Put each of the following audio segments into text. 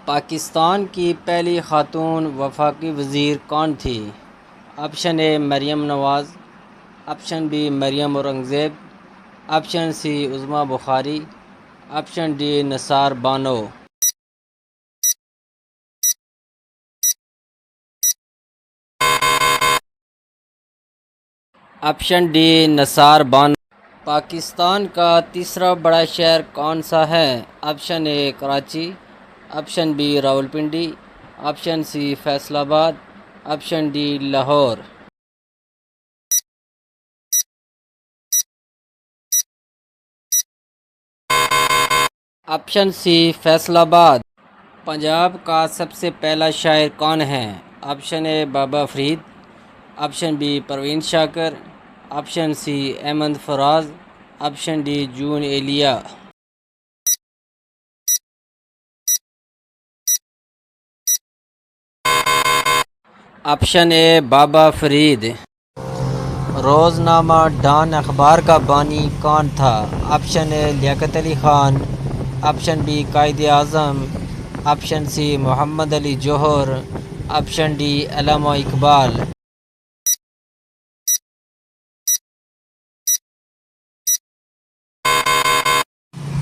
پاکستان کی پہلی خاتون وفاقی وزیر کون تھی؟ Option A Maryam Nawaz, option B Maryam Aurangzeb, option C Uzma Bukhari, option D Nisar Bano. Option D Nisar Bano. Pakistan کا تیسرا بڑا شہر کون سا ہے؟ Option A Karachi, option B Rawalpindi, option C Faisalabad, option D Lahore. Option C Faisalabad. Punjab کا سب سے پہلا شاعر کون ہے؟ آپشن اے بابا Farid, option B Parveen Shakir, option C Ahmad فراز، آپشن ڈی جون ایلیا۔ آپشن اے بابا فرید۔ روزنامہ ڈان اخبار کا بانی کون تھا؟ آپشن اے Liaquat Ali Khan, option B Quaid Azam, option C محمد علی جوہر، آپشن ڈی علامہ Iqbal.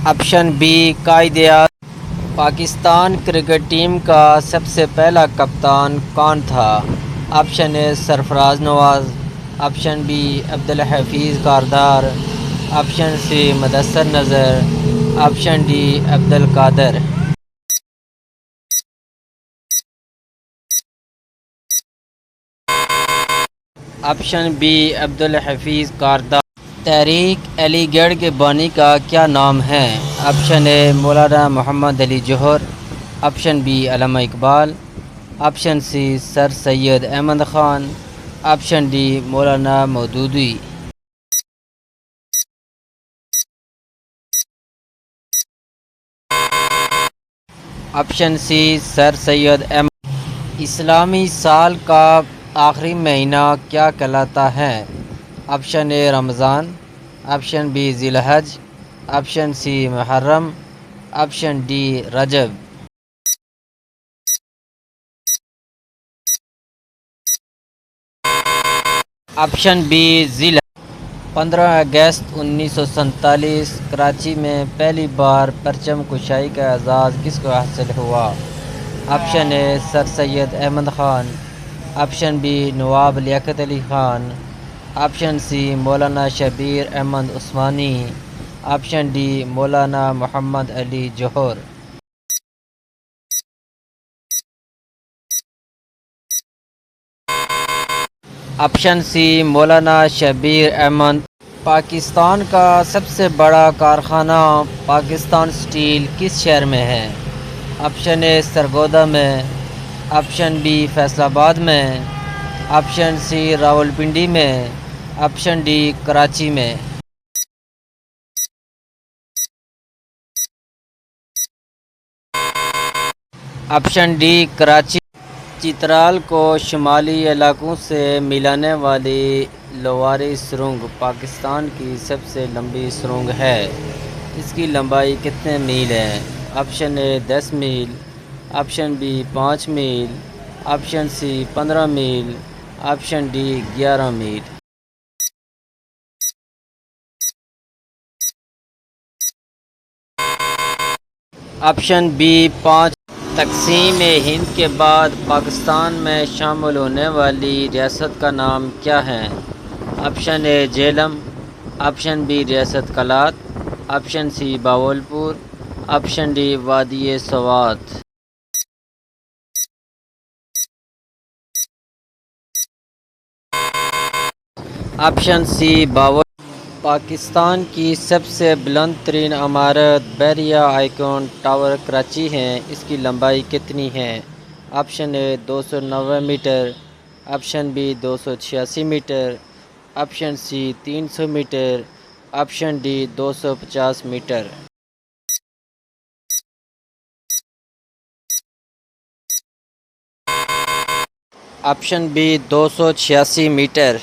Option B Quaid Azam. Pakistan cricket team کا سب سے پہلا کپتان کون تھا؟ Option A Sarfraz Nawaz, option B Abdul Hafeez Kardar, option C Mudassar Nazar, option D Abdul Qadir. Option B Abdul Hafeez Kardar. تحریک علی گڑھ کے بانی کا کیا نام ہے؟ آپشن اے مولانا محمد علی جوہر، آپشن بی علامہ اقبال، آپشن سی سر سید Ahmad Khan, option D Maulana Maududi. Option C سر سید احمد۔ اسلامی سال کا آخری مہینہ کیا کہلاتا ہے؟ آپشن اے رمضان، آپشن بی ذی الحج، آپشن سی محرم، آپشن ڈی رجب۔ آپشن بی ذی الحج۔ 15 اگست 1947 کراچی میں پہلی بار پرچم کشائی کا اعزاز کس کو حاصل ہوا؟ آپشن اے سر سید احمد خان، آپشن بی نواب لیاقت علی خان، آپشن سی مولانا شبیر احمد عثمانی، آپشن ڈی مولانا محمد علی جوہر۔ آپشن سی مولانا شبیر احمد۔ پاکستان کا سب سے بڑا کارخانہ پاکستان اسٹیل کس شہر میں ہے؟ آپشن اے سرگودا میں، آپشن بی فیصل آباد میں، آپشن سی راولپنڈی میں، آپشن ڈی کراچی میں۔ Option D Karachi. چترال کو شمالی علاقوں سے ملانے والی لواری سرنگ پاکستان کی سب سے لمبی سرنگ ہے۔ اس کی لمبائی کتنے میل ہے؟ آپشن اے 10 میل، آپشن بی 5 میل، آپشن سی 15 میل، آپشن ڈی 11 میل۔ Option B 5۔ تقسیم ہند کے بعد پاکستان میں شامل ہونے والی ریاست کا نام کیا ہے؟ Option A Jhelum, option B ریاست Kalat, option C Bahawalpur, option D وادی سوات۔ Option C Bahawalpur. پاکستان کی سب سے بلند ترین عمارت بحریہ آئیکن ٹاور کراچی ہے۔ اس کی لمبائی کتنی ہے؟ Option A 290 metre, option B 286 metre, option C 300 metre, option D 250 metre. Option B 286 metre.